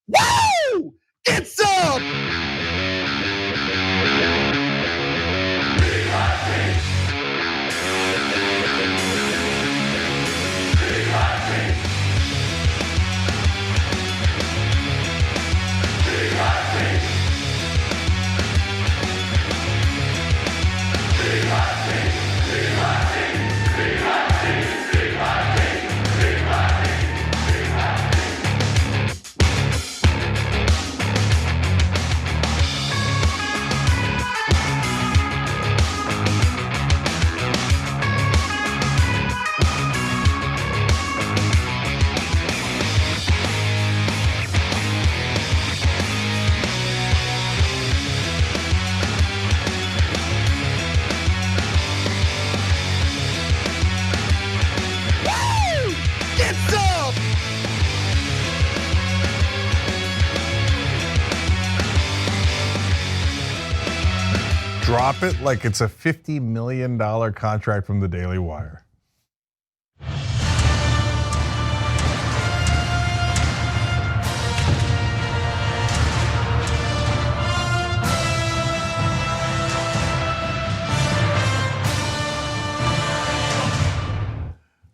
Woo! Get some! Drop it like it's a $50 million contract from the Daily Wire.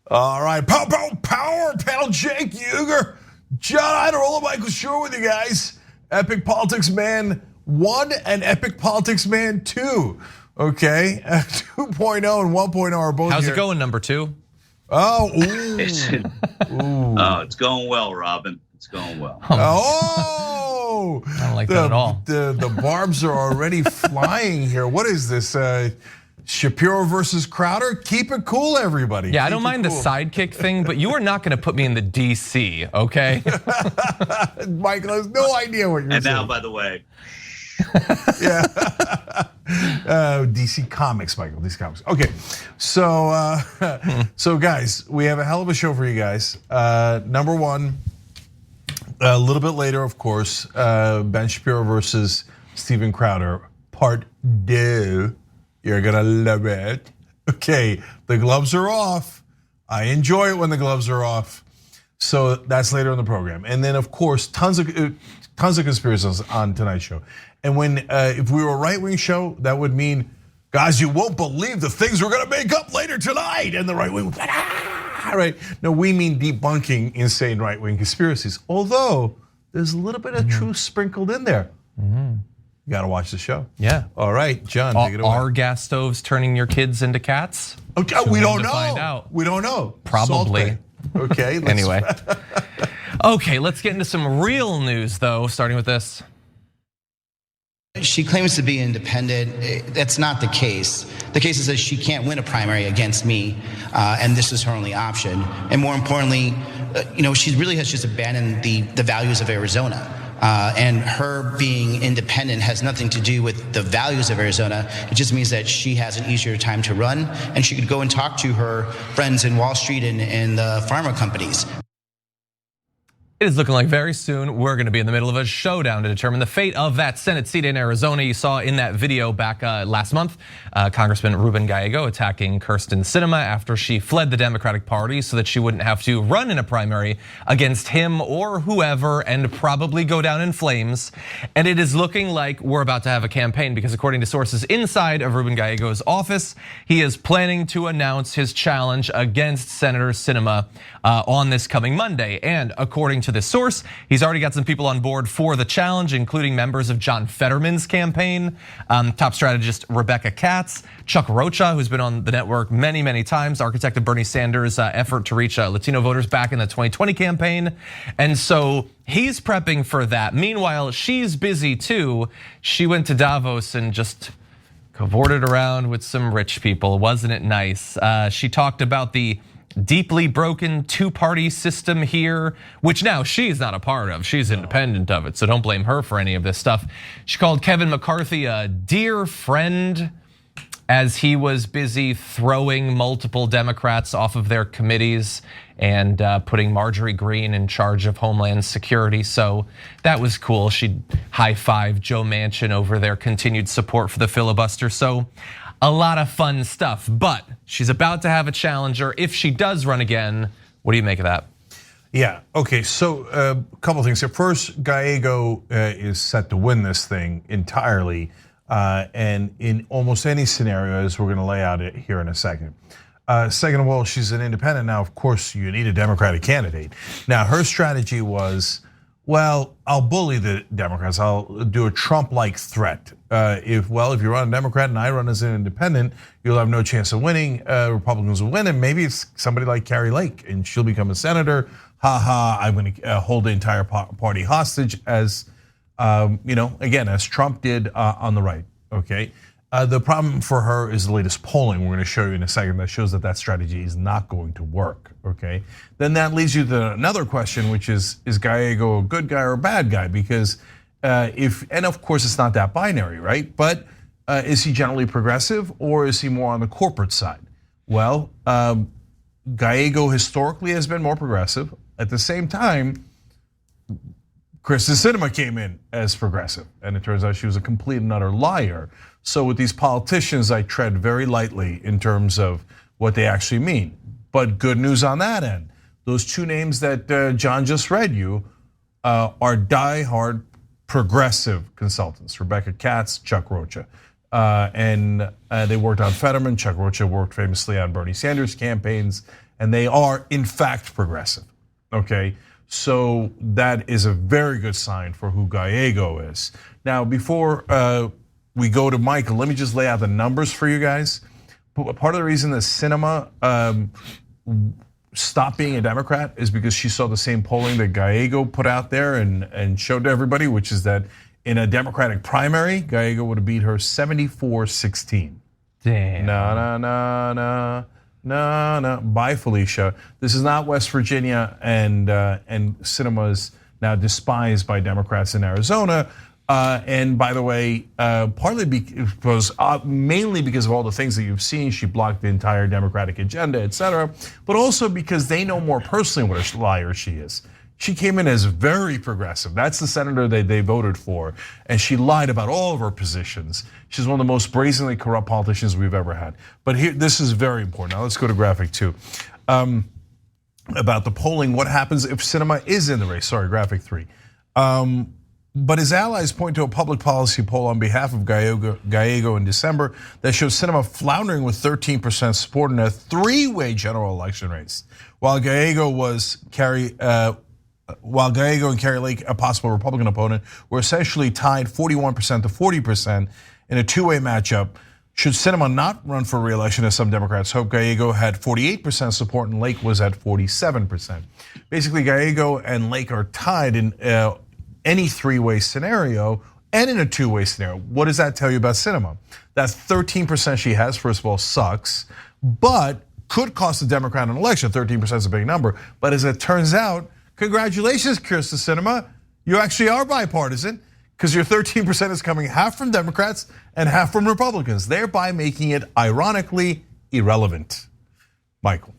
All right, power panel, Cenk, Uygur, John Iadarola, Michael Shure with you guys. Epic Politics Man 1 and Epic Politics Man 2. Okay, 2.0 and 1.0 are both How's here. it going, number 2? Oh, it's going well, Robin. It's going well. Oh, I don't like that at all. The barbs are already flying here. What is this? Shapiro versus Crowder? Keep it cool, everybody. Yeah, I don't mind the sidekick thing, but you are not going to put me in the DC, okay? Michael has no idea what you're saying. And now, by the way. Yeah. DC Comics, Michael, DC Comics. Okay, so guys, we have a hell of a show for you guys. Number one, a little bit later, of course, Ben Shapiro versus Steven Crowder, part 2. You're gonna love it. Okay, the gloves are off. I enjoy it when the gloves are off. So that's later in the program. And then, of course, tons of conspiracies on tonight's show. And when if we were a right-wing show, that would mean, guys, you won't believe the things we're gonna make up later tonight. And the right wing, right? No, we mean debunking insane right-wing conspiracies. Although there's a little bit of truth sprinkled in there. You gotta watch the show. Yeah. All right, John, take it away. Are gas stoves turning your kids into cats? Okay, we don't know. Find out. We don't know. Probably. Okay. Anyway. Okay, let's get into some real news, though, starting with this. She claims to be independent. That's not the case. The case is that she can't win a primary against me, and this is her only option. And more importantly, she really has just abandoned the values of Arizona. And her being independent has nothing to do with the values of Arizona. It just means that she has an easier time to run, and she could go and talk to her friends in Wall Street and the pharma companies. It is looking like very soon we're going to be in the middle of a showdown to determine the fate of that Senate seat in Arizona. You saw in that video back last month, Congressman Rueben Gallego attacking Krysten Sinema after she fled the Democratic Party so that she wouldn't have to run in a primary against him or whoever and probably go down in flames. And it is looking like we're about to have a campaign because according to sources inside of Rueben Gallego's office, he is planning to announce his challenge against Senator Sinema on this coming Monday. And according to this source, he's already got some people on board for the challenge, including members of John Fetterman's campaign, top strategist Rebecca Katz, Chuck Rocha, who's been on the network many, many times, architect of Bernie Sanders' effort to reach Latino voters back in the 2020 campaign. And so he's prepping for that. Meanwhile, she's busy too. She went to Davos and just cavorted around with some rich people. Wasn't it nice? She talked about the deeply broken two-party system here, which now she's not a part of. She's independent of it, so don't blame her for any of this stuff. She called Kevin McCarthy a dear friend as he was busy throwing multiple Democrats off of their committees and putting Marjorie Greene in charge of Homeland Security. So that was cool. She'd high-five Joe Manchin over their continued support for the filibuster. So a lot of fun stuff, but she's about to have a challenger. If she does run again, what do you make of that? Yeah, okay, so a couple things here. First, Gallego is set to win this thing entirely, and in almost any scenario, as we're gonna lay out it here in a second. Second of all, she's an independent. Now, of course, you need a Democratic candidate. Now, her strategy was, well, I'll bully the Democrats. I'll do a Trump-like threat. If you run a Democrat and I run as an independent, you'll have no chance of winning. Republicans will win, and maybe it's somebody like Carrie Lake, and she'll become a senator. I'm going to hold the entire party hostage, as again, as Trump did on the right. Okay. The problem for her is the latest polling. We're going to show you in a second that shows that strategy is not going to work. Okay. Then that leads you to another question, which is Gallego a good guy or a bad guy? Because and of course it's not that binary, right? But is he generally progressive or is he more on the corporate side? Well, Gallego historically has been more progressive. At the same time, Krysten Sinema came in as progressive, and it turns out she was a complete and utter liar. So with these politicians, I tread very lightly in terms of what they actually mean. But good news on that end. Those two names that John just read you are diehard progressive consultants, Rebecca Katz, Chuck Rocha. And they worked on Fetterman. Chuck Rocha worked famously on Bernie Sanders campaigns, and they are in fact progressive, okay? So that is a very good sign for who Gallego is. Now, before we go to Michael, let me just lay out the numbers for you guys. Part of the reason that Sinema stopped being a Democrat is because she saw the same polling that Gallego put out there and showed to everybody, which is that in a Democratic primary, Gallego would have beat her 74-16. Damn. No. Bye, Felicia. This is not West Virginia, and Sinema is now despised by Democrats in Arizona. And by the way, partly because mainly because of all the things that you've seen, she blocked the entire Democratic agenda, et cetera. But also because they know more personally what a liar she is. She came in as very progressive. That's the senator they voted for, and she lied about all of her positions. She's one of the most brazenly corrupt politicians we've ever had. But here, this is very important. Now let's go to graphic 2. About the polling, what happens if Sinema is in the race? Sorry, graphic 3. But his allies point to a public policy poll on behalf of Gallego in December that shows Sinema floundering with 13% support in a 3-way general election race, while Gallego and Carrie Lake, a possible Republican opponent, were essentially tied 41% to 40% in a 2-way matchup. Should Sinema not run for re-election, as some Democrats hope, Gallego had 48% support and Lake was at 47%. Basically, Gallego and Lake are tied in any 3-way scenario and in a 2-way scenario. What does that tell you about Sinema? That 13% she has, first of all, sucks, but could cost the Democrat an election. 13% is a big number, but as it turns out, congratulations, Krysten Sinema. You actually are bipartisan because your 13% is coming half from Democrats and half from Republicans, thereby making it ironically irrelevant. Michael.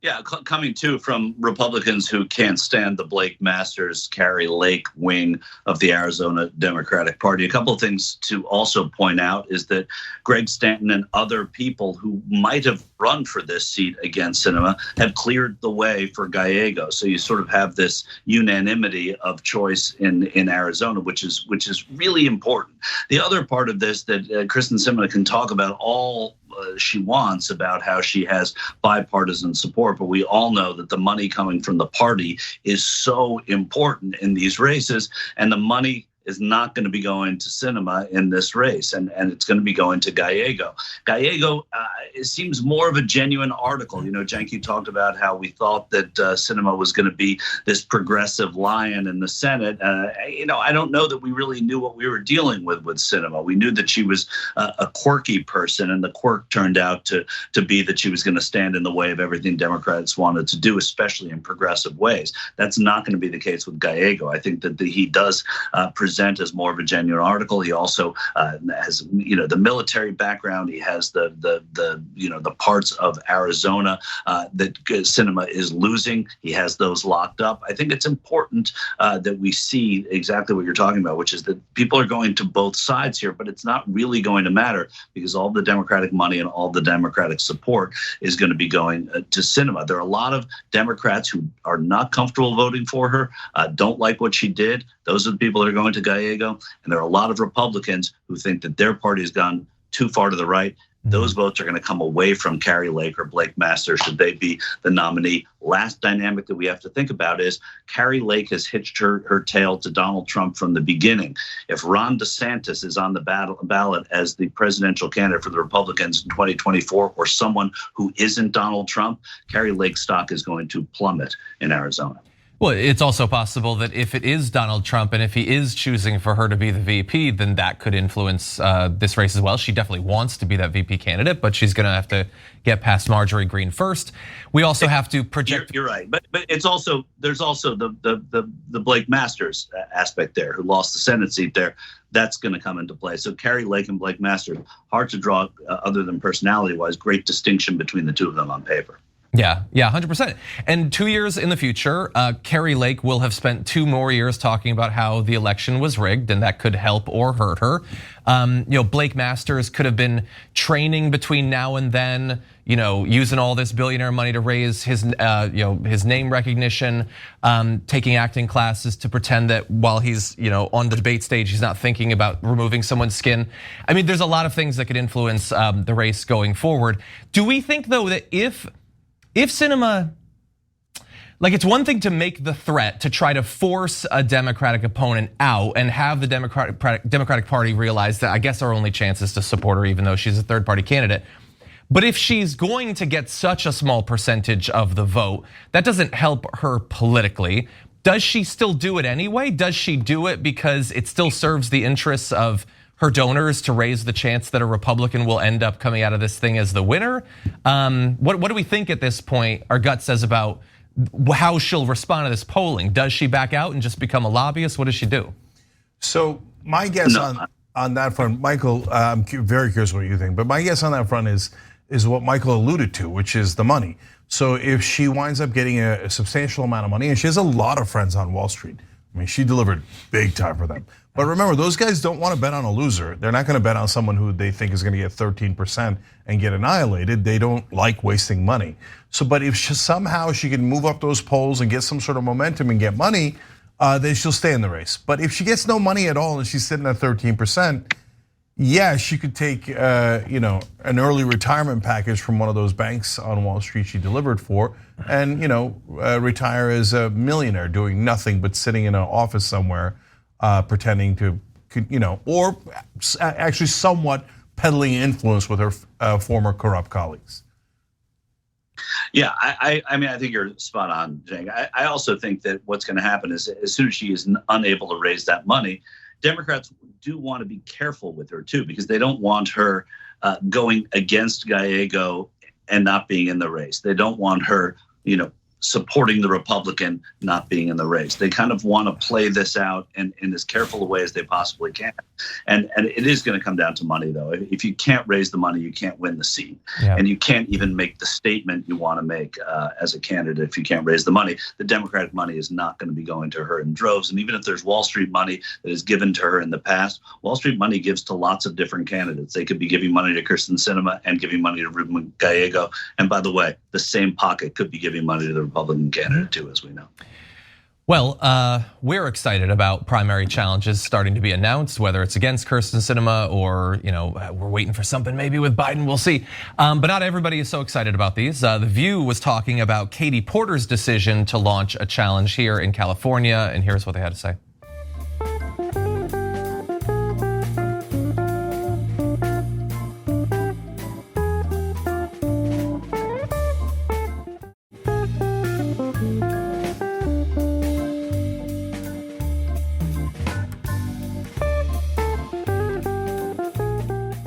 Yeah, coming too from Republicans who can't stand the Blake Masters, Carrie Lake wing of the Arizona Democratic Party. A couple of things to also point out is that Greg Stanton and other people who might have run for this seat against Sinema have cleared the way for Gallego. So you sort of have this unanimity of choice in Arizona, which is really important. The other part of this that Krysten Sinema can talk about all she wants about how she has bipartisan support, but we all know that the money coming from the party is so important in these races, and the money is not going to be going to Sinema in this race, and it's going to be going to Gallego. Gallego, it seems more of a genuine article. You know, Cenk, you talked about how we thought that Sinema was going to be this progressive lion in the Senate. I don't know that we really knew what we were dealing with Sinema. We knew that she was a quirky person, and the quirk turned out to be that she was going to stand in the way of everything Democrats wanted to do, especially in progressive ways. That's not going to be the case with Gallego. I think that he does present present as more of a genuine article. He also has the military background. He has the parts of Arizona that Sinema is losing. He has those locked up. I think it's important that we see exactly what you're talking about, which is that people are going to both sides here, but it's not really going to matter because all the Democratic money and all the Democratic support is going to be going to Sinema. There are a lot of Democrats who are not comfortable voting for her, don't like what she did. Those are the people that are going to Gallego. And there are a lot of Republicans who think that their party has gone too far to the right. Those votes are going to come away from Kari Lake or Blake Masters should they be the nominee. Last dynamic that we have to think about is Kari Lake has hitched her tail to Donald Trump from the beginning. If Ron DeSantis is on the ballot as the presidential candidate for the Republicans in 2024 or someone who isn't Donald Trump, Kari Lake's stock is going to plummet in Arizona. Well, it's also possible that if it is Donald Trump and if he is choosing for her to be the VP, then that could influence this race as well. She definitely wants to be that VP candidate, but she's going to have to get past Marjorie Greene first. We also have to project. You're right, but there's also the Blake Masters aspect there, who lost the Senate seat there. That's going to come into play. So Kari Lake and Blake Masters, hard to draw other than personality-wise. Great distinction between the two of them on paper. Yeah, 100%. And 2 years in the future, Kari Lake will have spent 2 more years talking about how the election was rigged, and that could help or hurt her. Blake Masters could have been training between now and then, using all this billionaire money to raise his name recognition, taking acting classes to pretend that while he's, on the debate stage, he's not thinking about removing someone's skin. I mean, there's a lot of things that could influence the race going forward. Do we think, though, that if Sinema, it's one thing to make the threat to try to force a Democratic opponent out and have the Democratic Party realize that I guess our only chance is to support her even though she's a third party candidate. But if she's going to get such a small percentage of the vote, that doesn't help her politically. Does she still do it anyway? Does she do it because it still serves the interests of her donors to raise the chance that a Republican will end up coming out of this thing as the winner? What do we think at this point our gut says about how she'll respond to this polling? Does she back out and just become a lobbyist? What does she do? So my guess on that front, Michael, I'm very curious what you think, but my guess on that front is what Michael alluded to, which is the money. So if she winds up getting a substantial amount of money, and she has a lot of friends on Wall Street, I mean, she delivered big time for them. But remember, those guys don't want to bet on a loser. They're not going to bet on someone who they think is going to get 13% and get annihilated. They don't like wasting money. So, but if somehow she can move up those polls and get some sort of momentum and get money, then she'll stay in the race. But if she gets no money at all and she's sitting at 13%, yeah, she could take an early retirement package from one of those banks on Wall Street she delivered for, and retire as a millionaire doing nothing but sitting in an office somewhere, pretending to, or actually somewhat peddling influence with her former corrupt colleagues. Yeah, I mean, I think you're spot on, Cenk. I also think that what's going to happen is as soon as she is unable to raise that money, Democrats do want to be careful with her too, because they don't want her going against Gallego and not being in the race. They don't want her, supporting the Republican not being in the race. They kind of want to play this out in as careful a way as they possibly can. And it is going to come down to money, though. If you can't raise the money, you can't win the seat. Yeah. And you can't even make the statement you want to make as a candidate if you can't raise the money. The Democratic money is not going to be going to her in droves. And even if there's Wall Street money that is given to her in the past, Wall Street money gives to lots of different candidates. They could be giving money to Krysten Sinema and giving money to Rueben Gallego. And by the way, the same pocket could be giving money to the Republican candidate too, as we know. Well, we're excited about primary challenges starting to be announced, whether it's against Krysten Sinema or we're waiting for something maybe with Biden. We'll see. But not everybody is so excited about these. The View was talking about Katie Porter's decision to launch a challenge here in California, and here's what they had to say.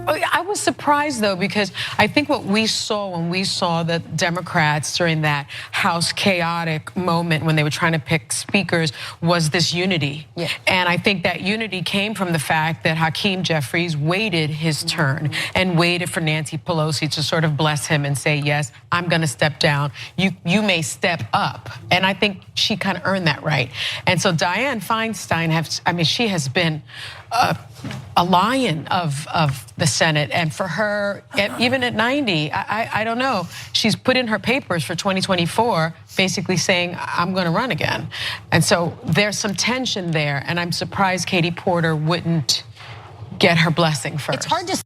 I was surprised though, because I think what we saw when we saw the Democrats during that House chaotic moment when they were trying to pick speakers was this unity. Yeah. And I think that unity came from the fact that Hakeem Jeffries waited his turn and waited for Nancy Pelosi to sort of bless him and say, yes, I'm gonna step down. You may step up. And I think she kind of earned that right. And so Dianne Feinstein, she has been a lion of the Senate, and for her, even at 90, I don't know. She's put in her papers for 2024, basically saying, I'm going to run again. And so there's some tension there, and I'm surprised Katie Porter wouldn't get her blessing first. It's hard to.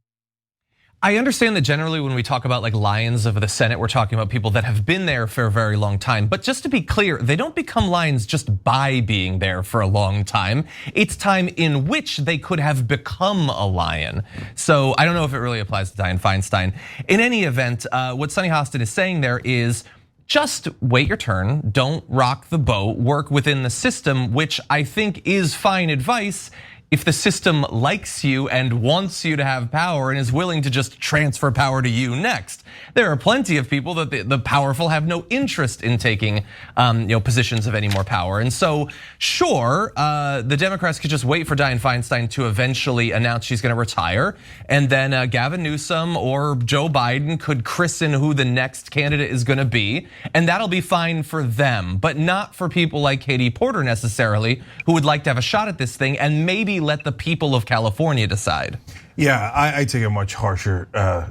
I understand that generally when we talk about like lions of the Senate, we're talking about people that have been there for a very long time. But just to be clear, they don't become lions just by being there for a long time. It's time in which they could have become a lion. So I don't know if it really applies to Dianne Feinstein. In any event, what Sunny Hostin is saying there is just wait your turn, don't rock the boat, work within the system, which I think is fine advice if the system likes you and wants you to have power and is willing to just transfer power to you next. There are plenty of people that the powerful have no interest in taking positions of any more power. And so sure, the Democrats could just wait for Dianne Feinstein to eventually announce she's gonna retire. And then Gavin Newsom or Joe Biden could christen who the next candidate is gonna be. And that'll be fine for them, but not for people like Katie Porter necessarily, who would like to have a shot at this thing and maybe let the people of California decide. Yeah, I take a much harsher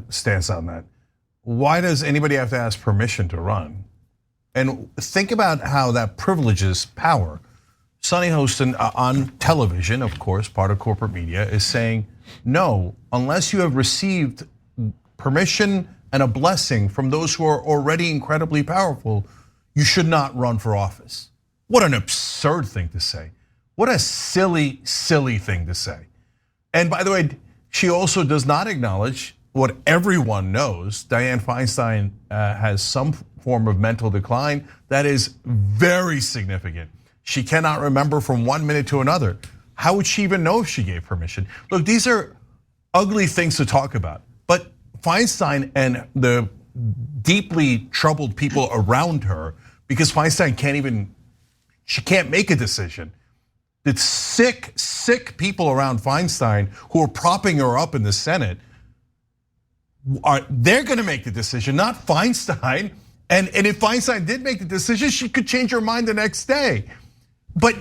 stance on that. Why does anybody have to ask permission to run? And think about how that privileges power. Sunny Hostin on television, of course, part of corporate media, is saying, no, unless you have received permission and a blessing from those who are already incredibly powerful, you should not run for office. What an absurd thing to say. What a silly, silly thing to say. And by the way, she also does not acknowledge what everyone knows. Dianne Feinstein has some form of mental decline that is very significant. She cannot remember from 1 minute to another. How would she even know if she gave permission? Look, these are ugly things to talk about, but Feinstein and the deeply troubled people around her, because Feinstein she can't make a decision. The sick people around Feinstein who are propping her up in the Senate, they're gonna make the decision, not Feinstein. And if Feinstein did make the decision, she could change her mind the next day. But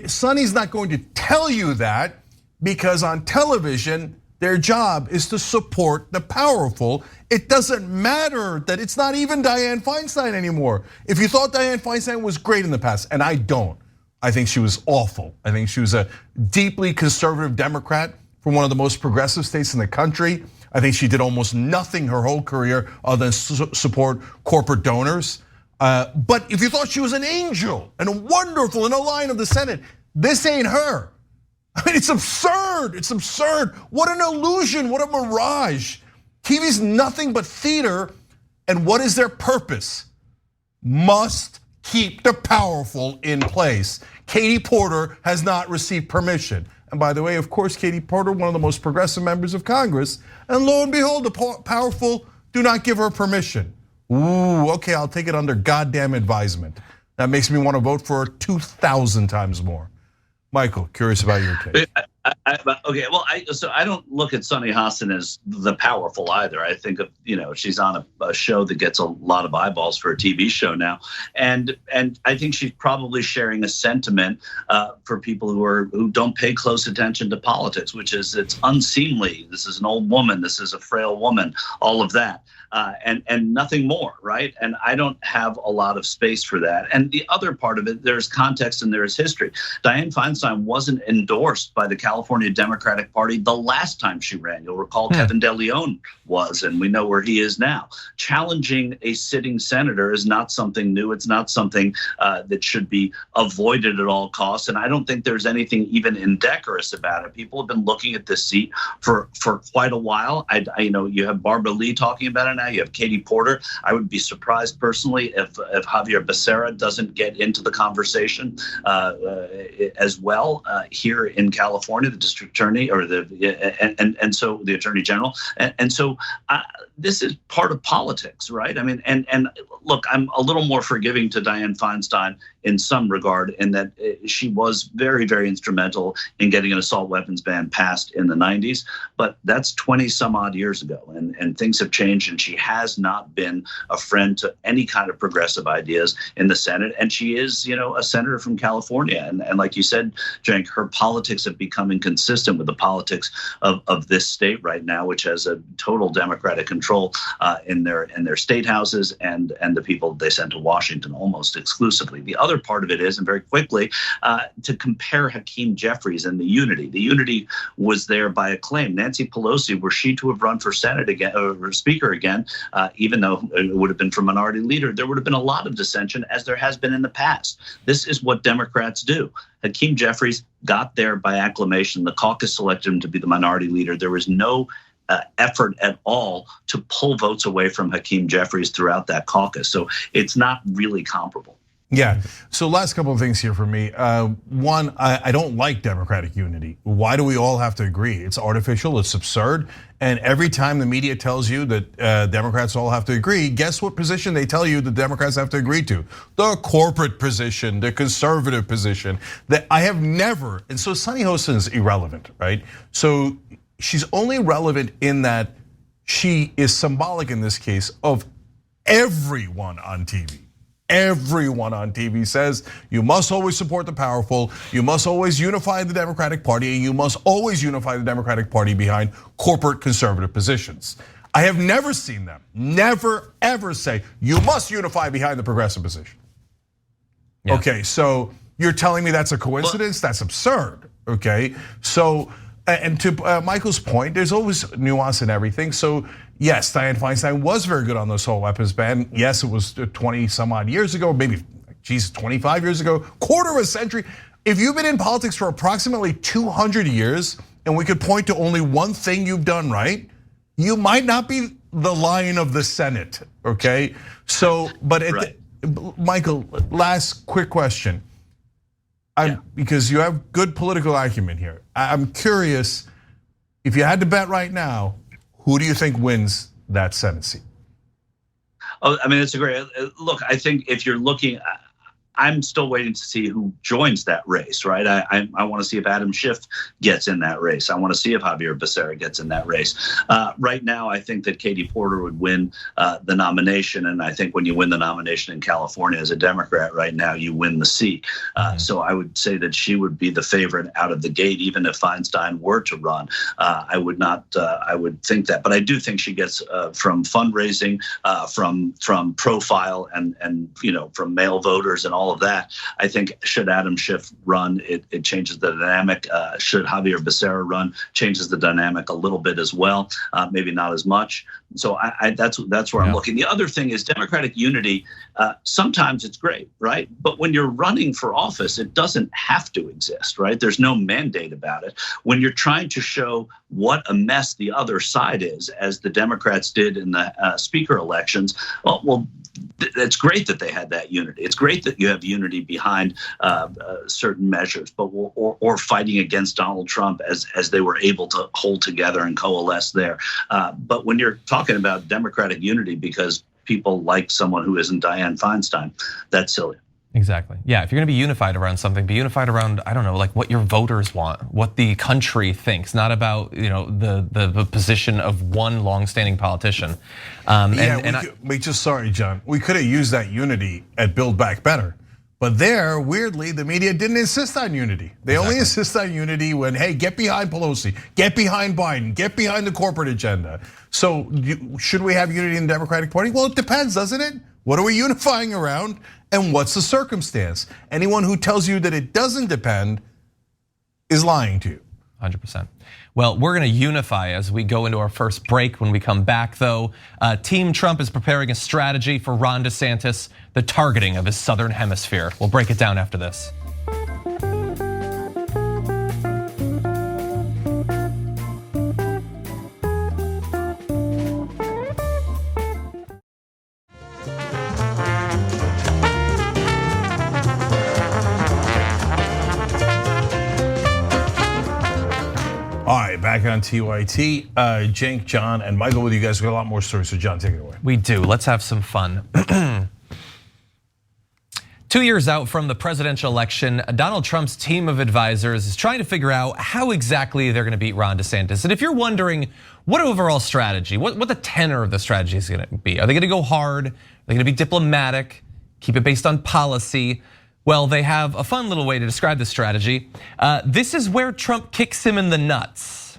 Sunny's not going to tell you that, because on television, their job is to support the powerful. It doesn't matter that it's not even Dianne Feinstein anymore. If you thought Dianne Feinstein was great in the past, and I don't, I think she was awful. I think she was a deeply conservative Democrat from one of the most progressive states in the country. I think she did almost nothing her whole career other than support corporate donors. But if you thought she was an angel and a wonderful and a lion of the Senate, this ain't her. I mean, it's absurd. It's absurd. What an illusion. What a mirage. TV's nothing but theater. And what is their purpose? Must keep the powerful in place. Katie Porter has not received permission. And by the way, of course, Katie Porter, one of the most progressive members of Congress. And lo and behold, the powerful do not give her permission. Ooh, okay, I'll take it under goddamn advisement. That makes me want to vote for her 2,000 times more. Michael, curious about your take. Okay, well, so I don't look at Sunny Hostin as the powerful either. I think of, she's on a show that gets a lot of eyeballs for a TV show now, and I think she's probably sharing a sentiment for people who don't pay close attention to politics, which is it's unseemly. This is an old woman. This is a frail woman. All of that. And nothing more, right? And I don't have a lot of space for that. And the other part of it, there's context and there's history. Dianne Feinstein wasn't endorsed by the California Democratic Party the last time she ran. You'll recall Kevin DeLeon was, and we know where he is now. Challenging a sitting senator is not something new. It's not something that should be avoided at all costs. And I don't think there's anything even indecorous about it. People have been looking at this seat for quite a while. You have Barbara Lee talking about it now. You have Katie Porter. I would be surprised personally if Javier Becerra doesn't get into the conversation as well here in California, the district attorney or and so the attorney general. And so this is part of politics, right? I mean, and look, I'm a little more forgiving to Dianne Feinstein in some regard in that she was very, very instrumental in getting an assault weapons ban passed in the 90s. But that's 20 some odd years ago, and things have changed, and she has not been a friend to any kind of progressive ideas in the Senate. And she is, a senator from California. And like you said, Cenk, her politics have become inconsistent with the politics of this state right now, which has a total Democratic control in their state houses and the people they send to Washington almost exclusively. The other part of it is, and very quickly, to compare Hakeem Jeffries and the unity. The unity was there by acclaim. Nancy Pelosi, were she to have run for Senate again or Speaker again, even though it would have been for minority leader, there would have been a lot of dissension, as there has been in the past. This is what Democrats do. Hakeem Jeffries got there by acclamation. The caucus selected him to be the minority leader. There was no effort at all to pull votes away from Hakeem Jeffries throughout that caucus. So it's not really comparable. Yeah. So last couple of things here for me. One, I don't like Democratic unity. Why do we all have to agree? It's artificial, it's absurd. And every time the media tells you that Democrats all have to agree, guess what position they tell you the Democrats have to agree to? The corporate position, the conservative position. That I have never, and so Sunny Hostin is irrelevant, right? So she's only relevant in that she is symbolic in this case of everyone on TV. Everyone on TV says you must always support the powerful, you must always unify the Democratic Party, and you must always unify the Democratic Party behind corporate conservative positions. I have never seen them, never ever say you must unify behind the progressive position. Yeah. Okay, so you're telling me that's a coincidence? That's absurd, okay? So, and to Michael's point, there's always nuance in everything. So yes, Dianne Feinstein was very good on the assault weapons ban. Yes, it was 20 some odd years ago, maybe, 25 years ago, quarter of a century. If you've been in politics for approximately 200 years, and we could point to only one thing you've done right, you might not be the lion of the Senate, okay? So, but right. Michael, last quick question. Because you have good political acumen here. I'm curious, if you had to bet right now, who do you think wins that Senate seat? Oh, I mean, it's a great look. I think if you're looking, I'm still waiting to see who joins that race, right? I want to see if Adam Schiff gets in that race. I want to see if Javier Becerra gets in that race. Right now, I think that Katie Porter would win the nomination, and I think when you win the nomination in California as a Democrat right now, you win the seat. So I would say that she would be the favorite out of the gate, even if Feinstein were to run. I would not. I would think that, but I do think she gets from fundraising, from profile, and from male voters and all of that. I think should Adam Schiff run, it changes the dynamic. Should Javier Becerra run, changes the dynamic a little bit as well. Maybe not as much. So that's where I'm looking. The other thing is Democratic unity. Sometimes it's great, right? But when you're running for office, it doesn't have to exist, right? There's no mandate about it. When you're trying to show what a mess the other side is, as the Democrats did in the speaker elections, well, it's great that they had that unity. It's great that you have unity behind certain measures, but or fighting against Donald Trump as they were able to hold together and coalesce there. But when you're talking about Democratic unity because people like someone who isn't Dianne Feinstein, that's silly. Exactly. Yeah, if you're gonna be unified around something, be unified around, I don't know, like what your voters want, what the country thinks, not about the position of one long-standing politician. Sorry, John. We could have used that unity at Build Back Better. But there, weirdly, the media didn't insist on unity. They only insist on unity when, hey, get behind Pelosi, get behind Biden, get behind the corporate agenda. So should we have unity in the Democratic Party? Well, it depends, doesn't it? What are we unifying around? And what's the circumstance? Anyone who tells you that it doesn't depend is lying to you. 100%. Well, we're gonna unify as we go into our first break. When we come back though, Team Trump is preparing a strategy for Ron DeSantis, the targeting of his southern hemisphere. We'll break it down after this. All right, back on TYT. Cenk, John, and Michael with you guys. We've got a lot more stories, so John, take it away. We do. Let's have some fun. 2 years out from the presidential election, Donald Trump's team of advisors is trying to figure out how exactly they're gonna beat Ron DeSantis. And if you're wondering what overall strategy, what the tenor of the strategy is gonna be, are they gonna go hard? Are they gonna be diplomatic? Keep it based on policy? Well, they have a fun little way to describe the strategy. This is where Trump kicks him in the nuts.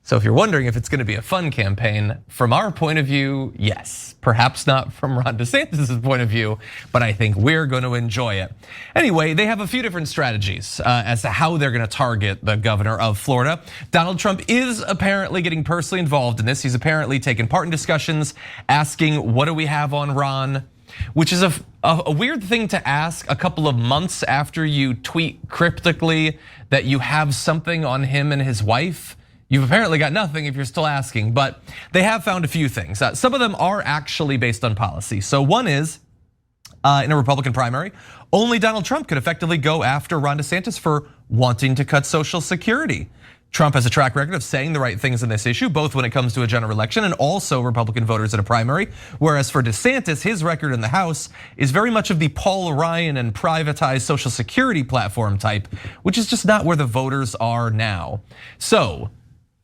So if you're wondering if it's gonna be a fun campaign, from our point of view, yes. Perhaps not from Ron DeSantis' point of view, but I think we're gonna enjoy it. Anyway, they have a few different strategies as to how they're gonna target the governor of Florida. Donald Trump is apparently getting personally involved in this. He's apparently taken part in discussions asking, what do we have on Ron? Which is a weird thing to ask a couple of months after you tweet cryptically that you have something on him and his wife. You've apparently got nothing if you're still asking, but they have found a few things. Some of them are actually based on policy. So one is, in a Republican primary, only Donald Trump could effectively go after Ron DeSantis for wanting to cut Social Security. Trump has a track record of saying the right things in this issue, both when it comes to a general election and also Republican voters in a primary. Whereas for DeSantis, his record in the House is very much of the Paul Ryan and privatized Social Security platform type, which is just not where the voters are now. So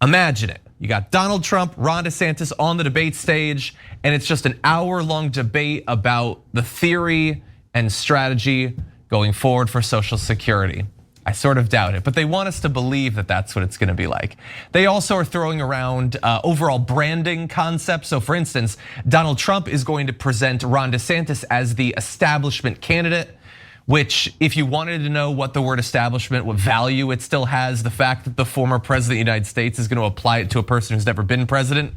imagine it. You got Donald Trump, Ron DeSantis on the debate stage, and it's just an hour-long debate about the theory and strategy going forward for Social Security. I sort of doubt it, but they want us to believe that that's what it's gonna be like. They also are throwing around overall branding concepts. So for instance, Donald Trump is going to present Ron DeSantis as the establishment candidate, which if you wanted to know what the word establishment, what value it still has, the fact that the former president of the United States is gonna apply it to a person who's never been president,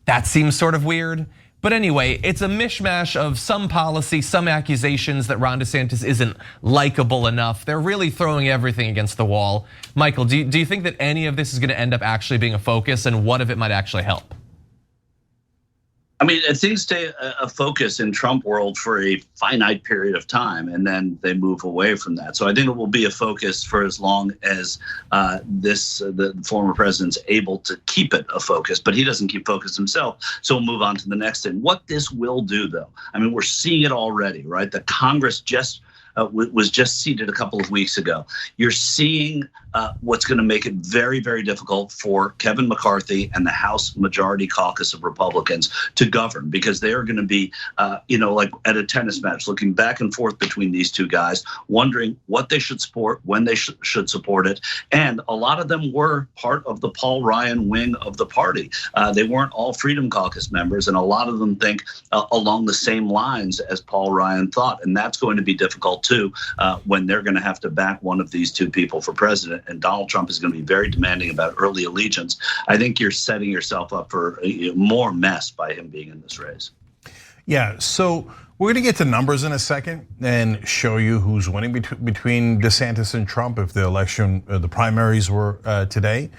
that seems sort of weird. But anyway, it's a mishmash of some policy, some accusations that Ron DeSantis isn't likable enough. They're really throwing everything against the wall. Michael, do you think that any of this is gonna end up actually being a focus, and what if it might actually help? I mean, things stay a focus in Trump world for a finite period of time, and then they move away from that. So I think it will be a focus for as long as the former president's able to keep it a focus, but he doesn't keep focus himself. So we'll move on to the next thing. What this will do, though, I mean, we're seeing it already, right? The Congress was just seated a couple of weeks ago. You're seeing what's going to make it very, very difficult for Kevin McCarthy and the House Majority Caucus of Republicans to govern, because they are going to be, like at a tennis match, looking back and forth between these two guys, wondering what they should support, when they should support it. And a lot of them were part of the Paul Ryan wing of the party. They weren't all Freedom Caucus members, and a lot of them think along the same lines as Paul Ryan thought. And that's going to be difficult too, when they're going to have to back one of these two people for president. And Donald Trump is going to be very demanding about early allegiance. I think you're setting yourself up for more mess by him being in this race. Yeah, so we're gonna get to numbers in a second and show you who's winning between DeSantis and Trump if the election, the primaries were today.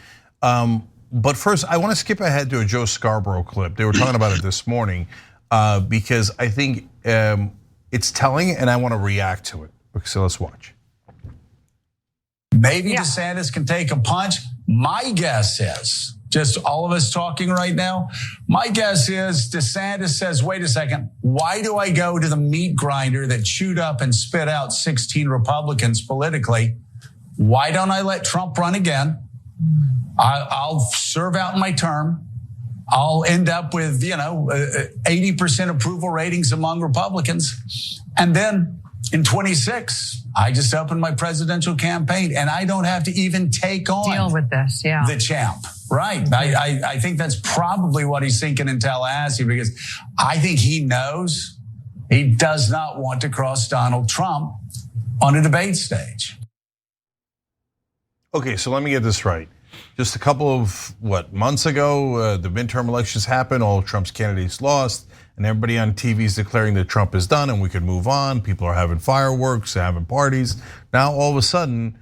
But first, I wanna skip ahead to a Joe Scarborough clip. They were talking about it this morning because I think it's telling and I wanna react to it. So let's watch. Maybe DeSantis can take a punch. My guess is, just all of us talking right now, my guess is DeSantis says, wait a second, why do I go to the meat grinder that chewed up and spit out 16 Republicans politically? Why don't I let Trump run again? I'll serve out my term. I'll end up with 80% approval ratings among Republicans. And then in 26, I just opened my presidential campaign and I don't have to even take on deal with this, the champ. Right. I think that's probably what he's thinking in Tallahassee, because I think he knows he does not want to cross Donald Trump on a debate stage. Okay, so let me get this right. Just a couple of months ago, the midterm elections happened, all Trump's candidates lost, and everybody on TV is declaring that Trump is done and we can move on. People are having fireworks, they're having parties. Now all of a sudden,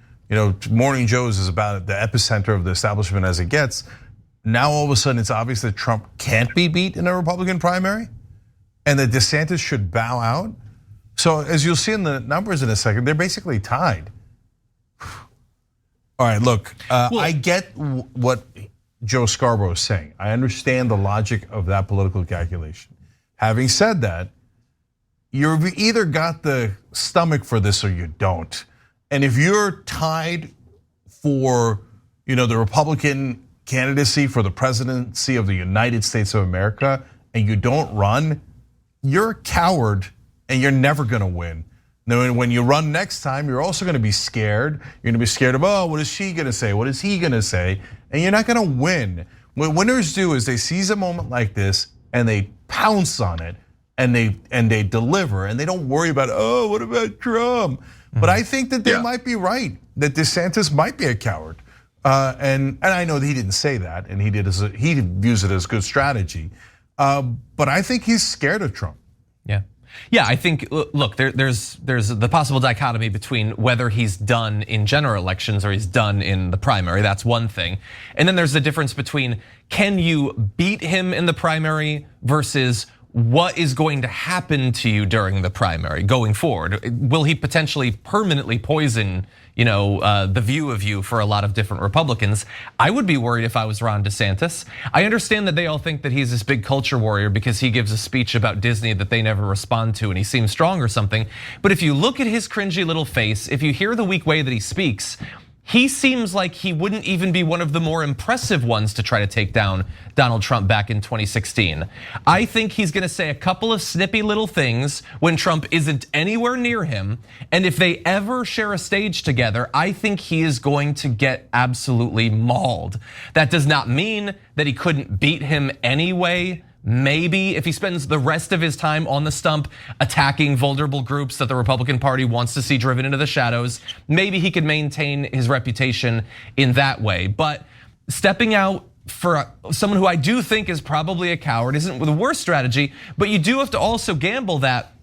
Morning Joe's is about the epicenter of the establishment as it gets. Now all of a sudden it's obvious that Trump can't be beat in a Republican primary and that DeSantis should bow out. So as you'll see in the numbers in a second, they're basically tied. All right, look, I get what Joe Scarborough is saying. I understand the logic of that political calculation. Having said that, you've either got the stomach for this or you don't. And if you're tied for, the Republican candidacy for the presidency of the United States of America and you don't run, you're a coward and you're never gonna win. Now, when you run next time, you're also gonna be scared. You're gonna be scared of, what is she gonna say? What is he gonna say? And you're not gonna win. What winners do is they seize a moment like this and they pounce on it and they deliver and they don't worry about, what about Trump? But I think that they might be right, that DeSantis might be a coward. And I know that he didn't say that, and he views it as good strategy. But I think he's scared of Trump. Yeah, I think, look, there's the possible dichotomy between whether he's done in general elections or he's done in the primary. That's one thing. And then there's the difference between, can you beat him in the primary versus what is going to happen to you during the primary going forward? Will he potentially permanently poison, the view of you for a lot of different Republicans? I would be worried if I was Ron DeSantis. I understand that they all think that he's this big culture warrior because he gives a speech about Disney that they never respond to and he seems strong or something. But if you look at his cringy little face, if you hear the weak way that he speaks, he seems like he wouldn't even be one of the more impressive ones to try to take down Donald Trump back in 2016. I think he's gonna say a couple of snippy little things when Trump isn't anywhere near him. And if they ever share a stage together, I think he is going to get absolutely mauled. That does not mean that he couldn't beat him anyway. Maybe if he spends the rest of his time on the stump attacking vulnerable groups that the Republican Party wants to see driven into the shadows, maybe he could maintain his reputation in that way. But stepping out for someone who I do think is probably a coward isn't the worst strategy, but you do have to also gamble that